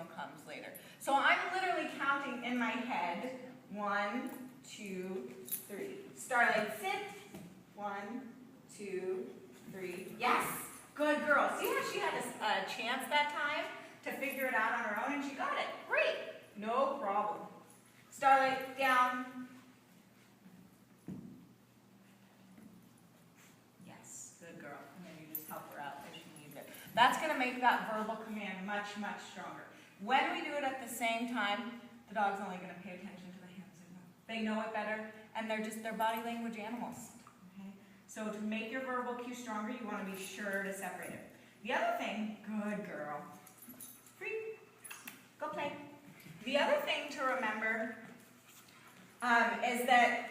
signal comes later. So I'm literally counting in my head. 1, 2, 3. Starlight, sit. 1, 2, 3. Yes, good girl. See how she had a chance that time to figure it out on her own, and she got it. Great, no problem. Starlight, down. Yes, good girl. And then you just help her out if she needs it. That's going to make that verbal command much, much stronger. When we do it at the same time, the dog's only going to pay attention to the hand signal. They know it better, and they're body language animals. Okay? So to make your verbal cue stronger, you want to be sure to separate it. The other thing, good girl. Free. Go play. The other thing to remember is that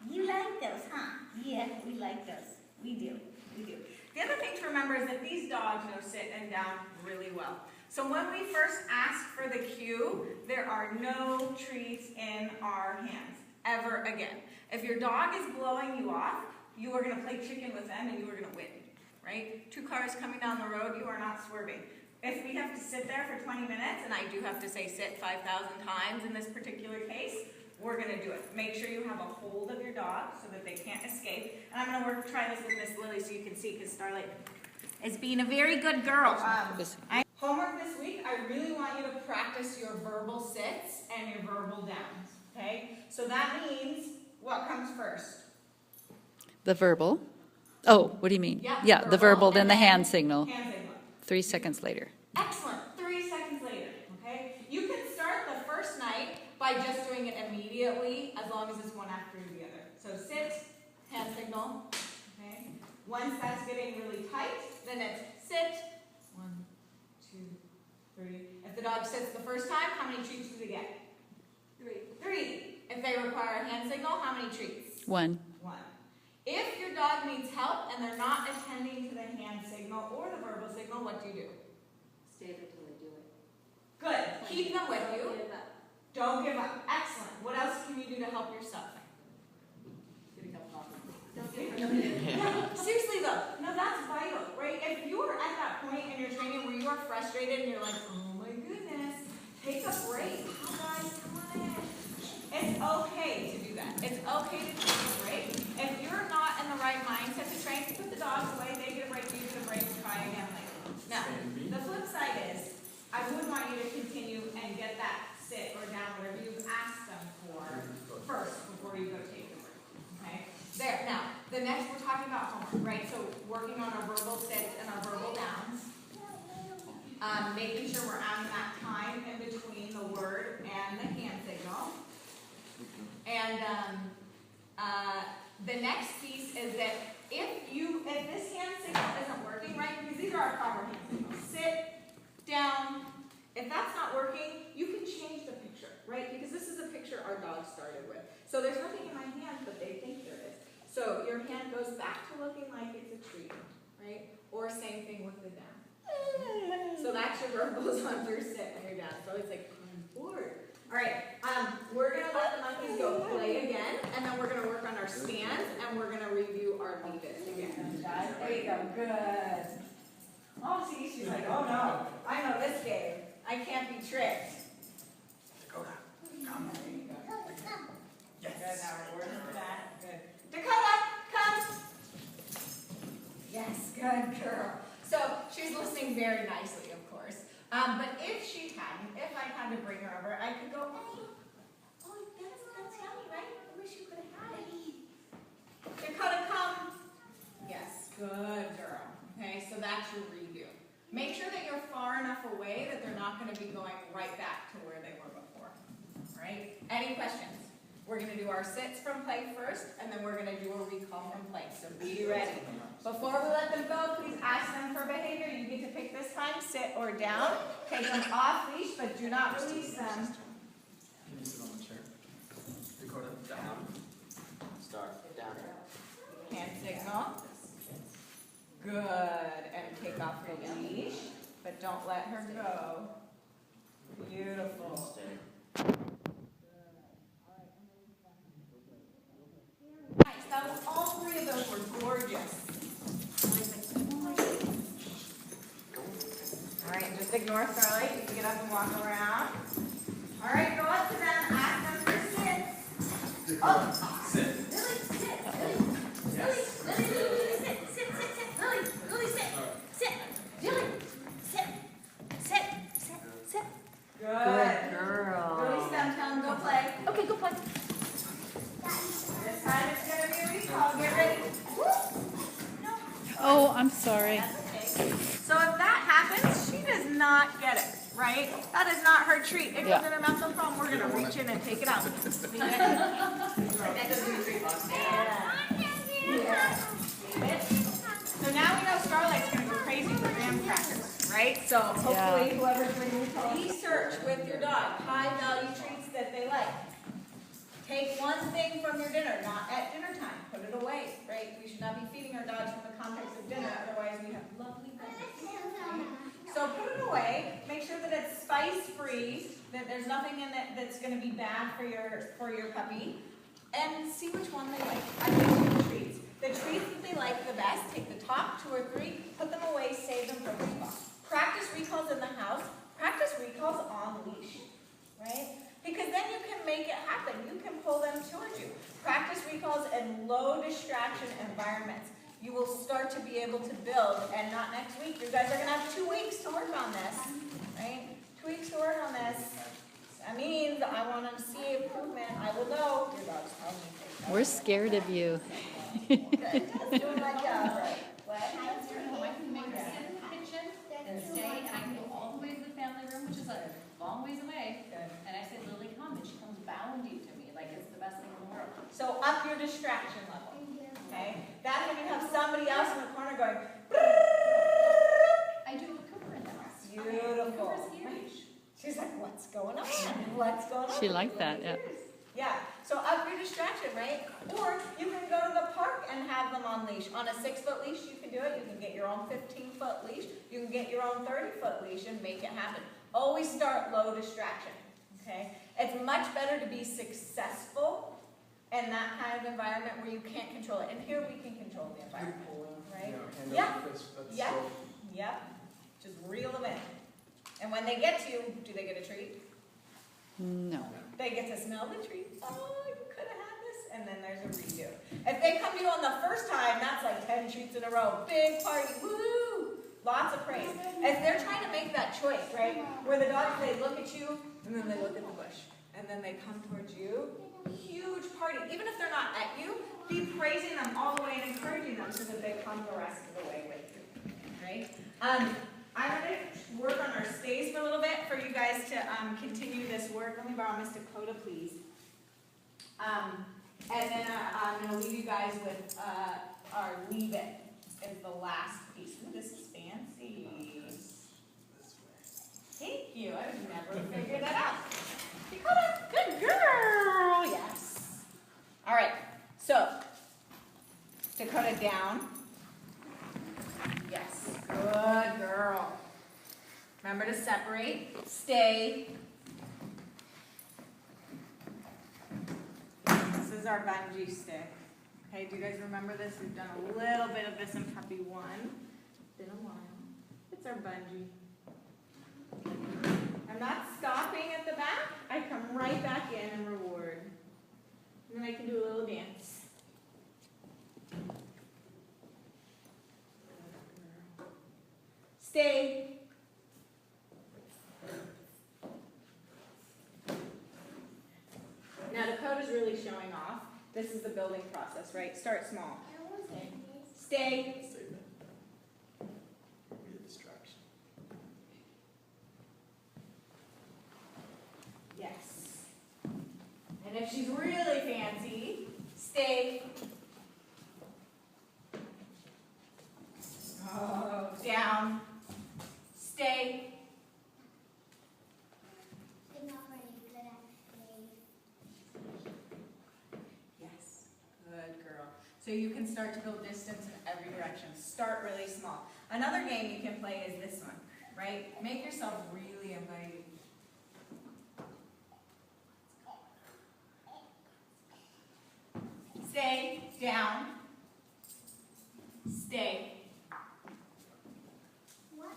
you like those, huh? Yeah, we like those. We do. We do. The other thing to remember is that these dogs know sit and down really well. So when we first ask for the cue, there are no treats in our hands, ever again. If your dog is blowing you off, you are going to play chicken with them and you are going to win, right? 2 cars coming down the road, you are not swerving. If we have to sit there for 20 minutes, and I do have to say sit 5,000 times in this particular case, we're going to do it. Make sure you have a hold of your dog so that they can't escape. And I'm going to try this with Miss Lily so you can see, because Starlight is being a very good girl. Homework this week, I really want you to practice your verbal sits and your verbal downs, okay? So that means, what comes first? The verbal. Oh, what do you mean? Yeah, the verbal, then the hand signal. Hand signal. 3 seconds later. Excellent. 3 seconds later, okay? You can start the first night by just doing it immediately, as long as it's one after the other. So sit, hand signal, okay? Once that's getting really tight, then it's sit. 1, 2, 3. If the dog sits the first time, how many treats do they get? 3. If they require a hand signal, how many treats? 1. 1. If your dog needs help and they're not attending to the hand signal or the verbal signal, what do you do? Stay there till they do it. Good. Keep them with you. Don't give up. Don't give up. Excellent. What else can you do to help yourself? Don't give up. Seriously though, no, that's vital, right? If you are at that point in your training where you are frustrated and you're like, oh my goodness, take a break. Come on, come on in. It's okay to do that. It's okay to take a break. If you're not in the right mindset to train, put the dogs away, they get a break, you get a break, try again later. Now, the flip side is, I would want you to continue and get that sit or down, whatever you've asked them for first before you go take a break. Okay? There. Now, the next we're talking about homework, right? So working on our verbal sits and our verbal downs. Making sure we're adding that time in between the word and the hand signal. And the next piece is that if this hand signal isn't working, right, because these are our proper hand signals. Sit, down. If that's not working, you can change the picture, right? Because this is a picture our dog started with. So there's nothing in my hand, but they think there is. So your hand goes back to looking like it's a tree, right? Or same thing with the down. So that's your verbals on your sit when you're down. So it's like, I'm bored. All right, we're going to let the monkeys go play again, and then we're going to work on our stands, and we're going to review our leave it again. There you go, good. Oh, see, she's like, oh no, I know this game. I can't be tricked. Dakota, come. There you go. Yes. Good, now we're working for that. Good. Dakota, come. Yes, good girl. So she's listening very nicely, of course. But if she hadn't, if I had to bring her over, I could go, hey, oh, that's yummy, right? I wish you could have had it. Dakota, come. Yes, good girl. Okay, so that's your redo. Make sure that you're far enough away that they're not going to be going right back to where they were before. All right? Any questions? We're going to do our sits from play first, and then we're going to do a recall from play. So be ready. Before we let them go, please ask them for behavior. You get to pick this time, sit or down. Take them off leash, but do not release them. Can you sit on the chair? Dakota, down. Start. Down. Hand signal. Good. And take off the leash, but don't let her go. Beautiful. Nice. That was all 3 of those were gorgeous. All right, just Just ignore Carlie. You can get up and walk around. All right, go up to them. Ask them for sits. Oh, Sit. Lily, sit. Lily, Yes. Lily, sit. Lily, sit. Sit. Lily, sit. Sit. Good. girl. Release them. Tell them go play. Okay, go play. This time it's gonna be a recall. Get ready. Oh, I'm sorry. That's okay. So if that happens, she does not get it, right? That is not her treat. It goes Yeah. in her mouth, no problem. We're gonna reach in and take it out. That goes in the treat box. So now we know Starlight's gonna go crazy for graham crackers, right? So hopefully whoever's bringing research with your dog, high value treats that they like. Take one thing from your dinner, not at dinner time. Put it away, right? We should not be feeding our dogs from the context of dinner, otherwise we have lovely breakfast. So put it away. Make sure that it's spice free, that there's nothing in it that's going to be bad for your puppy, and see which one they like. I give you the treats. The treats that they like the best. Take the top 2 or 3, put them away, save them for recall. Practice recalls in the house. Practice recalls on leash, right? Because then you can make it happen. You can pull them towards you. Practice recalls in low distraction environments. You will start to be able to build, and not next week. You guys are going to have 2 weeks to work on this, right? 2 weeks to work on this. That means I want to see improvement. I will know. Your dog's telling me. We're scared of you. Good. Doing my job, right? What? I can make her sit in the kitchen and stay, and I can go all the way to the family room, which is a long ways away. Good. And I say, Lily, come, and she comes bounding to me like it's the best thing in the world. So up your distraction level, okay? That's when you have somebody else in the corner going, I do have a Cooper in the house. beautiful. Cooper's huge. She's like, what's going on? What's going on? She liked that, yeah. Yeah, so up your distraction, right? Or you can go to the park and have them on leash. On a 6-foot leash, you can do it. You can get your own 15-foot leash. You can get your own 30-foot leash and make it happen. Always start low distraction, okay? It's much better to be successful in that kind of environment where you can't control it. And here we can control the environment, right? Yeah. Yep. Yep. Just reel them in. And when they get to you, do they get a treat? No. They get to smell the treat. Oh, you could have had this. And then there's a redo. If they come to you on the first time, that's like 10 treats in a row. Big party. Woo! Lots of praise. If they're trying to make that choice, right? Where the dogs, they look at you, and then they look at the bush. And then they come towards you. Huge party. Even if they're not at you, be praising them all the way and encouraging them so that they come the rest of the way with you. Right? I'm going to work on our stays for a little bit for you guys to continue this work. Let me borrow Miss Dakota, please. And then I'm going to leave you guys with our leave it is the last piece. Ooh, this is fancy. Thank you. I would never figure that out. Dakota, good girl. Yes. All right. So, Dakota down. Yes. Good girl. Remember to separate. Stay. This is our bungee stick. Okay, do you guys remember this? We've done a little bit of this in Puppy 1. Been a while. It's our bungee. I'm not stopping at the back. I come right back in and reward. And then I can do a little dance. Stay. Now Dakota's really showing off. This is the building process, right? Start small. Stay. Be a distraction. Yes. And if she's really fancy, stay. Oh, down. Stay. Yes. Good girl. So you can start to build distance in every direction. Start really small. Another game you can play is this one, right? Make yourself really inviting. Stay, down, stay.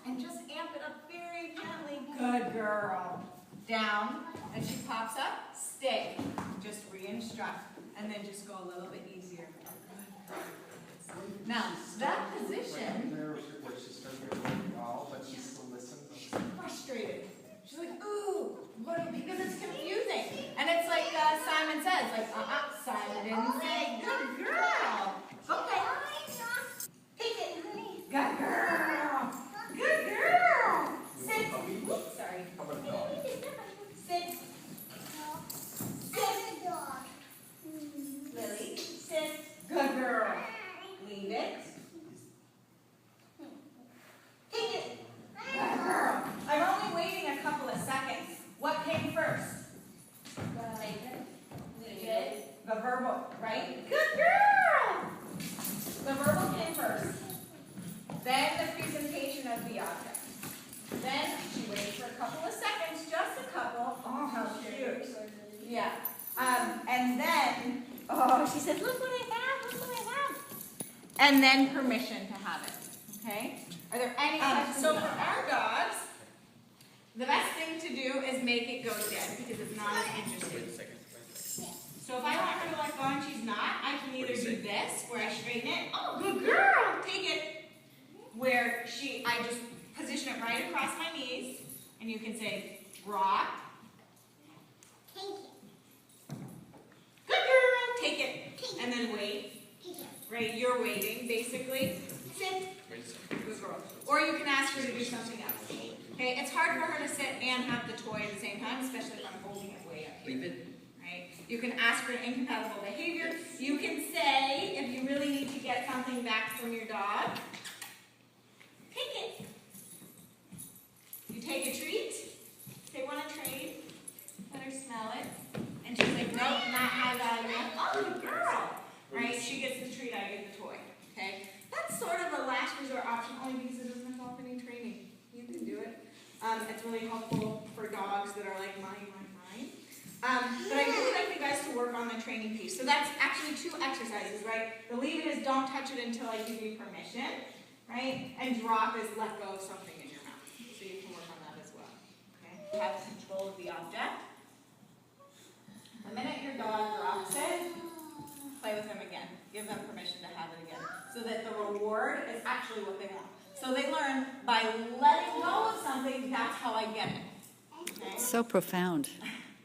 And just amp it up very gently. Good girl. Down, and she pops up, stay. Just re-instruct, and then just go a little bit easier. Now, that position, Where she starts getting all, but she still listens. she's frustrated. She's like, ooh, what? Because it's confusing. And it's like Simon says, like, Simon didn't say, good girl. Okay. Take it. Good girl. Good girl. Sit. Oops, sorry. How about a dog? Sit. Lily, sit. Good girl. Leave it. Take it. Good girl. I'm only waiting a couple of seconds. What came first? The verbal, right? Good girl. The verbal came first. Then the presentation of the object. Then she waits for a couple of seconds, just a couple. Oh, how cute. Yeah. And then, oh, she said, look what I have, look what I have. And then permission to have it. Okay? Are there any questions? So for our dogs, the best thing to do is make it go dead because it's not as interesting. Wait a second. So if I want her to let go and she's not, I can either do this, where I straighten it. Oh, good girl. Take it. Where I just position it right across my knees, and you can say, rock. Good girl. Take it. And then wait. Right, you're waiting, basically. Sit. Wait a second. Good girl. Or you can ask her to do something else. Okay, it's hard for her to sit and have the toy at the same time, especially if I'm holding it way up here. Leave it. Right? You can ask for incompatible behavior. You can say, if you really need to get something back from your dog, take it. You take a treat. They want to trade. Let her smell it. And she's like, nope, not high value. Oh, good girl. Right? She gets the treat, I get the toy. Okay? That's sort of a last resort option only because it doesn't involve any training. You can do it. It's really helpful for dogs that are like mine. But I really like you guys to work on the training piece. So that's actually 2 exercises, right? The leave it is don't touch it until I give you permission, right? And drop is let go of something in your mouth. So you can work on that as well. Okay? You have control of the object. The minute your dog drops it, play with them again. Give them permission to have it again. So that the reward is actually what they want. So they learn by letting go of something, that's how I get it. Okay? So profound.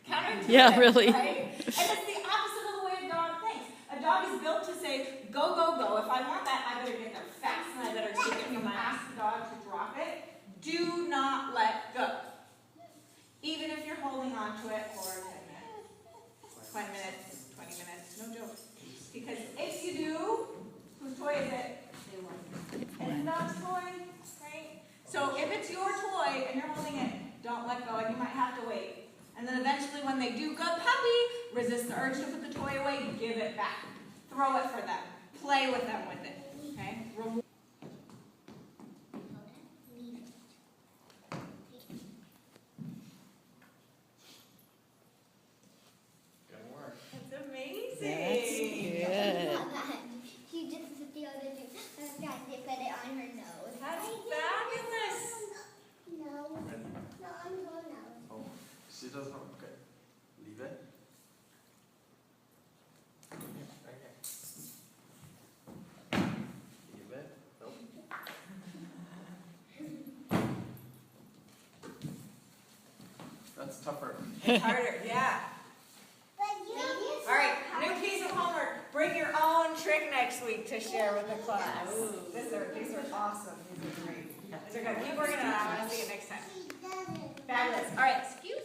Counterintuitive, Yeah, really. Right? And it's the opposite of the way a dog thinks. A dog is built to say, go, go, go. If I want that, I better get there fast and I better take it. You ask the dog to drop it. Do not let go. Even if you're holding on to it for 10 minutes, 20 minutes, 20 minutes, no joke. Because if you do, whose toy is it? It's the dog's toy, right? So if it's your toy and you're holding it, don't let go, and you might have to wait. And then eventually when they do go puppy, resist the urge to put the toy away, give it back. Throw it for them. Play with them with it. Okay? Good work. That's amazing. That's good. She just put the other thing, tried to put it on her nose. That's fabulous. No, on her nose. Oh, she doesn't. Okay. Leave it. Right here. Leave it. Nope. That's tougher. It's harder, yeah. But you All right, new piece of homework. Bring your own trick next week to share with the class. These are awesome. These are great. These are good. Keep working on it. I want to see it next time. Fabulous. All right, excuse